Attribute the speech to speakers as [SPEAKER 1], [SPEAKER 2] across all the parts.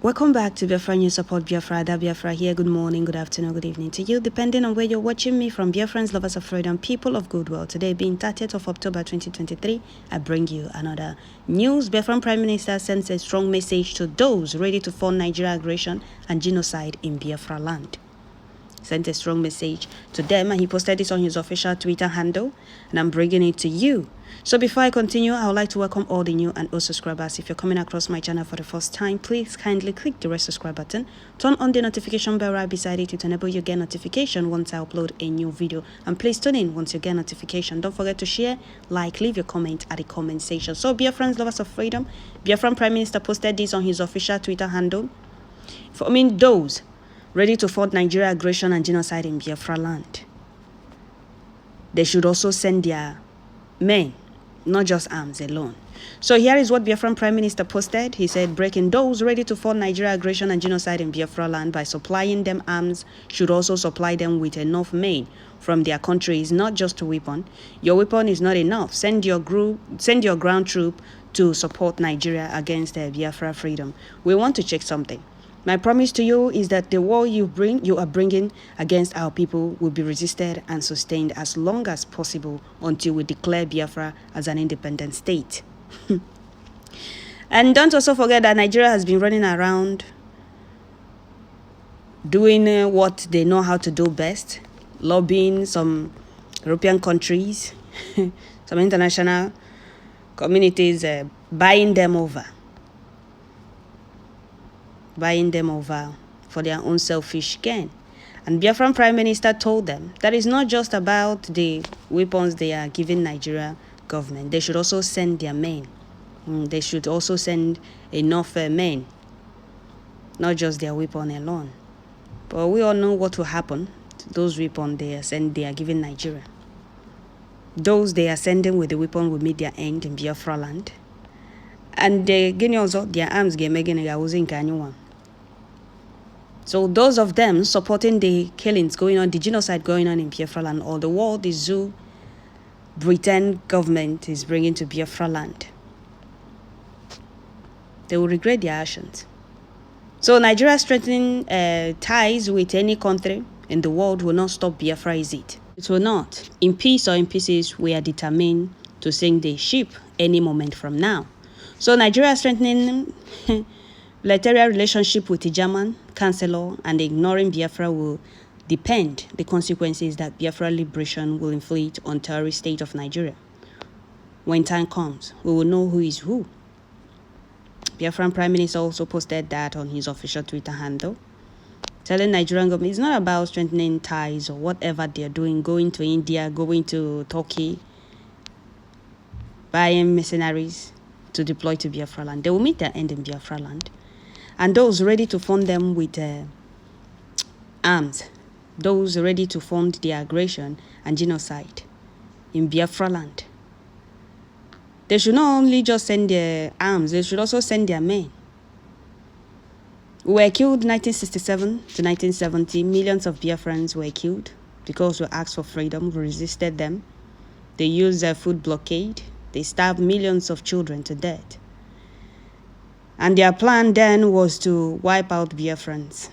[SPEAKER 1] Welcome back to Biafra News Support Biafra. Biafra here. Good morning, good afternoon, good evening to you, depending on where you're watching me from. Biafrans, lovers of freedom, people of goodwill. Today being 30th of October 2023, I bring you another news. Biafran Prime Minister sends a strong message to those ready to fund Nigeria aggression and genocide in Biafraland. Sent a strong message to them, and he posted this on his official Twitter handle, and I'm bringing it to you. So before I continue, I would like to welcome all the new and old subscribers. If you're coming across my channel for the first time, please kindly click the red subscribe button, turn on the notification bell right beside it to enable you get notification once I upload a new video, and please tune in once you get notification. Don't forget to share, like, leave your comment at the comment section. So Biafrans, lovers of freedom, Biafran Prime Minister posted this on his official Twitter handle. Those ready to fund Nigeria aggression and genocide in Biafraland, they should also send their men, not just arms alone. So here is what Biafran Prime Minister posted. He said, breaking, those ready to fund Nigeria aggression and genocide in Biafraland by supplying them arms should also supply them with enough men from their countries, not just a weapon. Your weapon is not enough. Send your ground troop to support Nigeria against Biafra freedom. We want to check something. My promise to you is that the war you are bringing against our people will be resisted and sustained as long as possible until we declare Biafra as an independent state. And don't also forget that Nigeria has been running around doing what they know how to do best, lobbying some European countries, some international communities, buying them over for their own selfish gain. And Biafran Prime Minister told them that it's not just about the weapons they are giving Nigeria government. They should also send their men. They should also send enough men, not just their weapon alone. But we all know what will happen to those weapons they are giving Nigeria. Those they are sending with the weapon will meet their end in Biafraland. And they gain also their arms get making a using anyone. So those of them supporting the killings going on, the genocide going on in Biafraland, or the war the zoo Britain government is bringing to Biafraland, they will regret their actions. So Nigeria strengthening ties with any country in the world will not stop Biafra, is it? It will not. In peace or in pieces, we are determined to sink the ship any moment from now. So Nigeria strengthening bilateral relationship with the German Chancellor and ignoring Biafra will depend the consequences that Biafra liberation will inflict on terrorist state of Nigeria. When time comes, we will know who is who. Biafran Prime Minister also posted that on his official Twitter handle, telling Nigerian government it's not about strengthening ties or whatever they're doing, going to India, going to Turkey, buying mercenaries to deploy to Biafraland. They will meet their end in Biafraland. And those ready to fund them with arms, those ready to fund the aggression and genocide in Biafraland, they should not only just send their arms, they should also send their men. We were killed 1967 to 1970. Millions of Biafrans were killed because we asked for freedom. We resisted them. They used a food blockade. They starved millions of children to death. And their plan then was to wipe out Biafrans.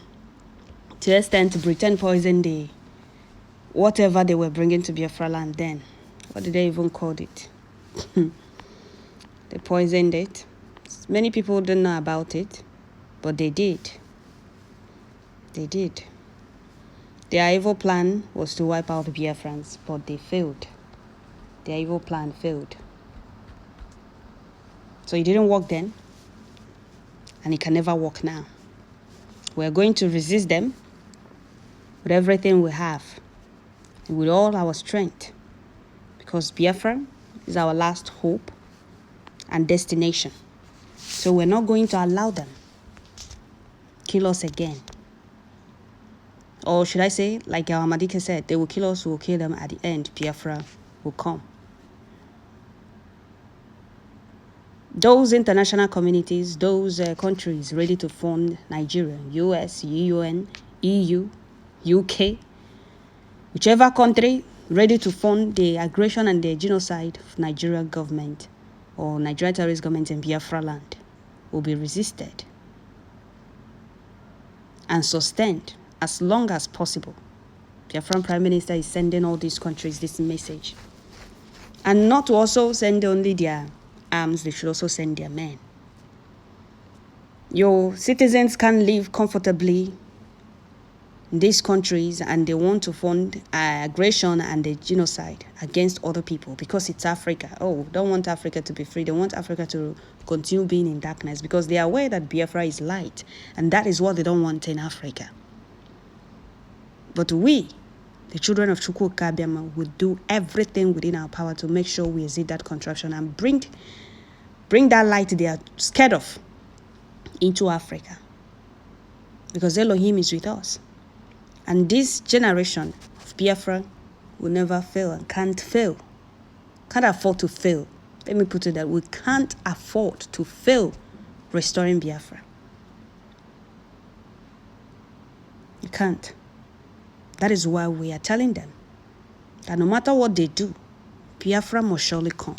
[SPEAKER 1] To the extent Britain poisoned whatever they were bringing to Biafraland then. What did they even call it? They poisoned it. Many people don't know about it, but they did. They did. Their evil plan was to wipe out the Biafrans, but they failed. Their evil plan failed. So it didn't work then, and it can never work now. We're going to resist them with everything we have and with all our strength, because Biafra is our last hope and destination. So we're not going to allow them kill us again. Or should I say, like our Madike said, they will kill us, we will kill them. At the end, Biafra will come. Those international communities, those countries ready to fund Nigeria, US, UN, EU, UK, whichever country ready to fund the aggression and the genocide of Nigeria government or Nigeria terrorist government in Biafraland will be resisted. and sustained as long as possible. Biafran Prime Minister is sending all these countries this message. And not to also send only their arms, they should also send their men. Your citizens can live comfortably in these countries and they want to fund aggression and the genocide against other people because it's Africa. Oh, don't want Africa to be free. They want Africa to continue being in darkness because they are aware that Biafra is light, and that is what they don't want in Africa. But we, the children of Chukwu Kabiama, will do everything within our power to make sure we exit that contraption and bring that light they are scared of into Africa. Because Elohim is with us. And this generation of Biafra will never fail and can't fail. Can't afford to fail. Let me put it that we can't afford to fail restoring Biafra. You can't. That is why we are telling them that no matter what they do, Biafra must surely come.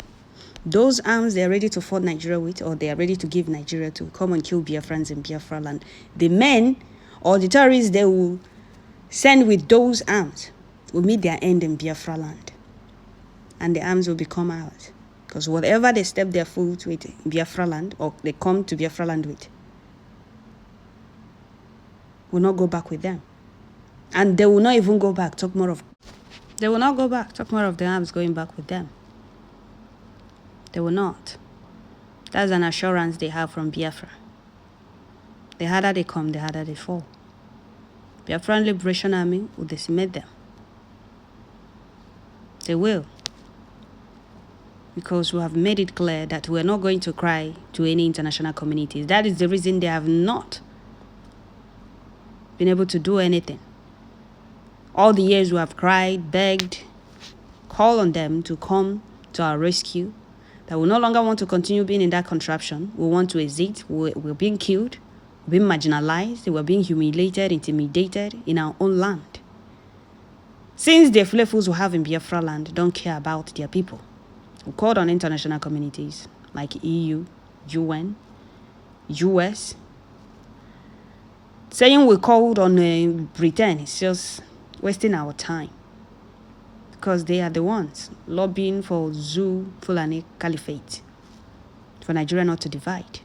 [SPEAKER 1] Those arms they are ready to fight Nigeria with, or they are ready to give Nigeria to come and kill Biafrans in Biafraland, the men or the terrorists they will send with those arms will meet their end in Biafraland. And the arms will become ours. Because whatever they step their foot with in Biafraland, or they come to Biafraland with, will not go back with them. And they will not even go back. They will not go back. Talk more of the arms going back with them. They will not. That's an assurance they have from Biafra. The harder they come, the harder they fall. Biafran Liberation Army will decimate them. They will. Because we have made it clear that we are not going to cry to any international communities. That is the reason they have not been able to do anything. All the years we have cried, begged, called on them to come to our rescue, that we no longer want to continue being in that contraption. We want to exit. We're being killed, we're being marginalized, we're being humiliated, intimidated in our own land. Since the fools we have in Biafraland don't care about their people, we called on international communities like EU, UN, US, saying we called on Britain. It's just wasting our time. Because they are the ones lobbying for Zoo Fulani Caliphate, for Nigeria not to divide.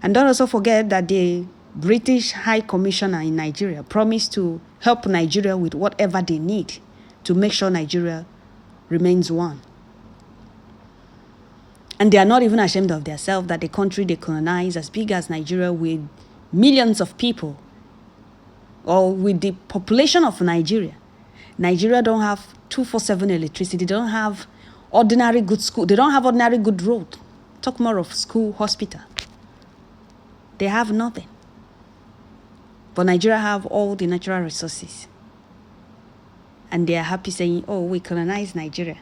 [SPEAKER 1] And don't also forget that the British High Commissioner in Nigeria promised to help Nigeria with whatever they need to make sure Nigeria remains one. And they are not even ashamed of themselves that the country they colonize, as big as Nigeria, with millions of people, or with the population of Nigeria don't have 24/7 electricity. They don't have ordinary good school. They don't have ordinary good road. Talk more of school, hospital. They have nothing. But Nigeria have all the natural resources. And they are happy saying, oh, we colonize Nigeria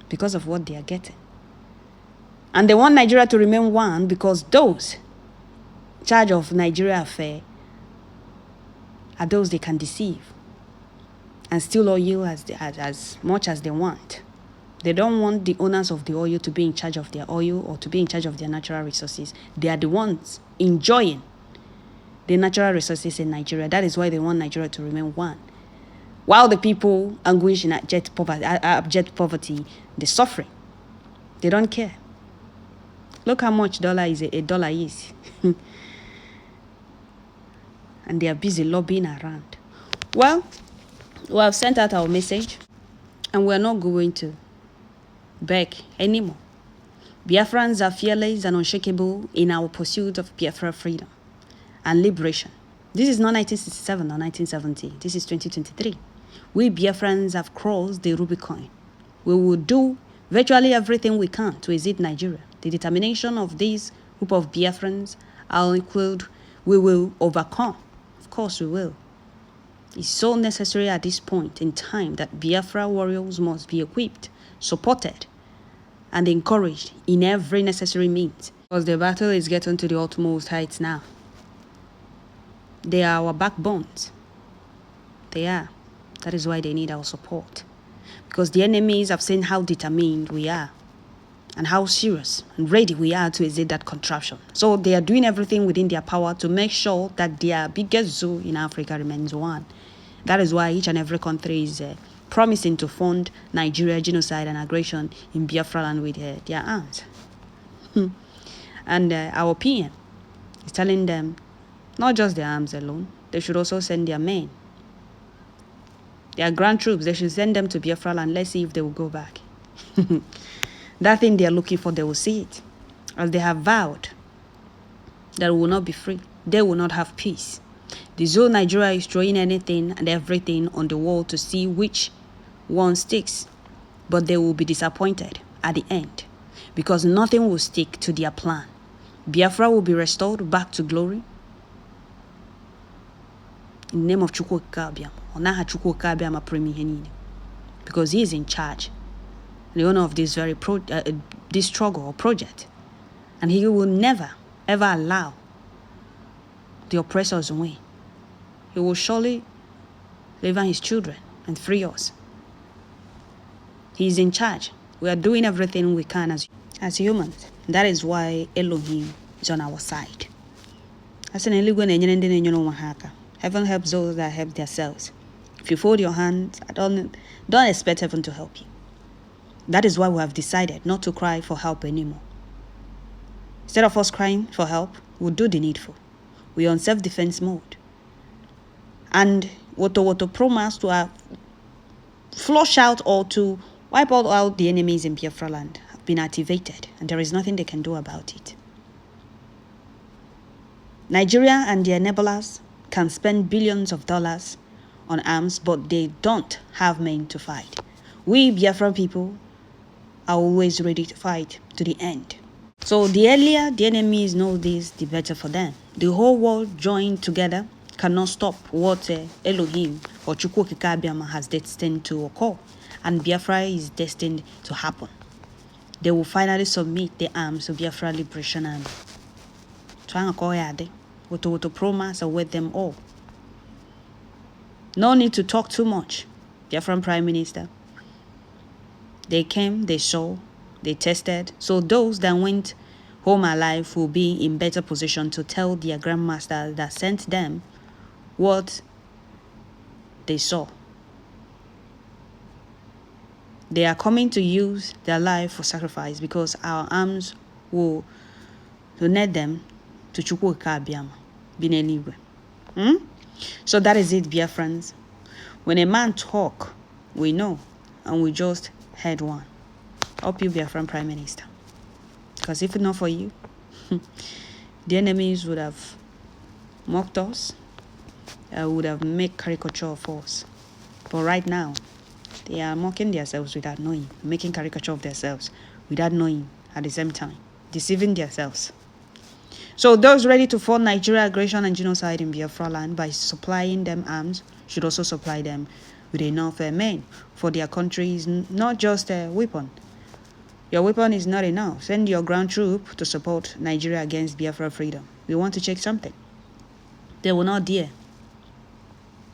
[SPEAKER 1] because of what they are getting. And they want Nigeria to remain one because those in charge of Nigeria affair are those they can deceive and steal oil as much as they want. They don't want the owners of the oil to be in charge of their oil or to be in charge of their natural resources. They are the ones enjoying the natural resources in Nigeria. That is why they want Nigeria to remain one. While the people anguish in abject poverty, they're suffering. They don't care. Look how much a dollar is. And they are busy lobbying around. Well, we have sent out our message, and we're not going to beg anymore. Biafrans are fearless and unshakable in our pursuit of Biafra freedom and liberation. This is not 1967 or 1970. This is 2023. We Biafrans have crossed the Rubicon. We will do virtually everything we can to exit Nigeria. The determination of this group of Biafrans, I'll include, we will overcome. Of course we will. It's so necessary at this point in time that Biafra warriors must be equipped, supported, and encouraged in every necessary means. Because the battle is getting to the utmost heights now. They are our backbones. They are. That is why they need our support. Because the enemies have seen how determined we are. and how serious and ready we are to exit that contraption. So they are doing everything within their power to make sure that their biggest zoo in Africa remains one. That is why each and every country is promising to fund Nigeria genocide and aggression in Biafraland with their arms. And our PM is telling them not just their arms alone, they should also send their men. Their ground troops, they should send them to Biafraland. Let's see if they will go back. That thing they are looking for, they will see it. As they have vowed that we will not be free. They will not have peace. The Zoo Nigeria is throwing anything and everything on the wall to see which one sticks. But they will be disappointed at the end because nothing will stick to their plan. Biafra will be restored back to glory. In the name of Chukwu Kabiam, Onaha Chukwu Kabiam Apremi, because he is in charge, the owner of this very this struggle or project, and he will never ever allow the oppressors win. He will surely deliver his children and free us. He is in charge. We are doing everything we can as humans. That is why Elohim is on our side. Heaven helps those that help themselves. If you fold your hands, don't expect heaven to help you. That is why we have decided not to cry for help anymore. Instead of us crying for help, we'll do the needful. We are on self-defense mode. And Woto promise to flush out or to wipe out all the enemies in Biafraland have been activated, and there is nothing they can do about it. Nigeria and their enablers can spend billions of dollars on arms, but they don't have men to fight. We Biafran people are always ready to fight to the end. So the earlier the enemies know this, the better for them. The whole world joined together cannot stop what Elohim or Chukwu Kikabiama has destined to occur, and Biafra is destined to happen. They will finally submit their arms to Biafra Liberation Army. Woto promise await them all. No need to talk too much. Biafran Prime Minister. They came, they saw, they tested. So those that went home alive will be in better position to tell their grandmaster that sent them what they saw. They are coming to use their life for sacrifice because our arms will donate them to Chukwu Kabiama, Bineliwe. So that is it, Biafrans. When a man talk, we know, and we just heard one. Hope you, Biafran Prime Minister. Because if not for you, the enemies would have mocked us, would have made caricature of us. But right now, they are mocking themselves without knowing, making caricature of themselves without knowing at the same time, deceiving themselves. So those ready to fund Nigeria aggression and genocide in Biafraland by supplying them arms should also supply them with enough men for their countries, not just a weapon. Your weapon is not enough. Send your ground troop to support Nigeria against Biafra freedom. We want to check something. They will not dare.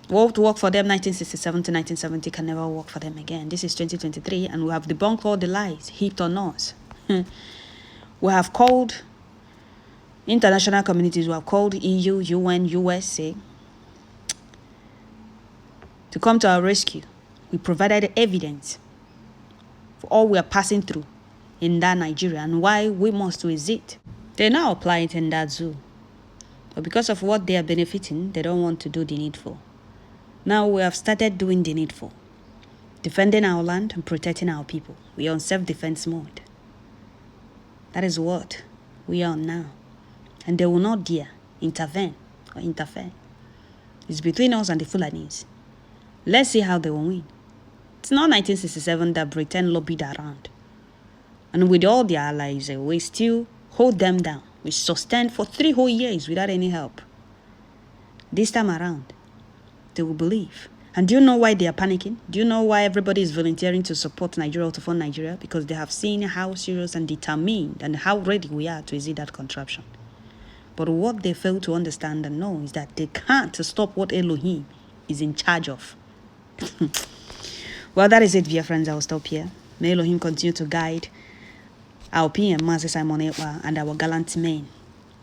[SPEAKER 1] What worked for them 1967 to 1970 can never work for them again. This is 2023 and we have debunked all the lies heaped on us. We have called international communities, we have called EU, UN, USA to come to our rescue. We provided evidence for all we are passing through in that Nigeria and why we must exit. They now apply it in that zoo. But because of what they are benefiting, they don't want to do the needful. Now we have started doing the needful. Defending our land and protecting our people. We are on self-defense mode. That is what we are on now. And they will not dare intervene or interfere. It's between us and the Fulanis. Let's see how they will win. It's not 1967 that Britain lobbied around. And with all their allies, we still hold them down. We sustained for 3 whole years without any help. This time around, they will believe. And do you know why they are panicking? Do you know why everybody is volunteering to support Nigeria or to fund Nigeria? Because they have seen how serious and determined and how ready we are to exit that contraption. But what they fail to understand and know is that they can't stop what Elohim is in charge of. Well, that is it, dear friends. I will stop here. May Elohim continue to guide Our PM, Master Simon Ekpa, and our gallant men.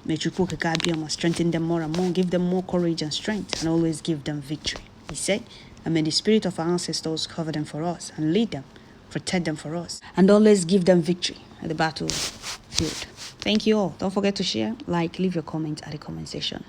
[SPEAKER 1] May Chukwu strengthen them more and more, give them more courage and strength, and always give them victory. He said, and may the spirit of our ancestors cover them for us and lead them, protect them for us, and always give them victory at the battlefield. Thank you all. Don't forget to share, like, leave your comment at the comment section.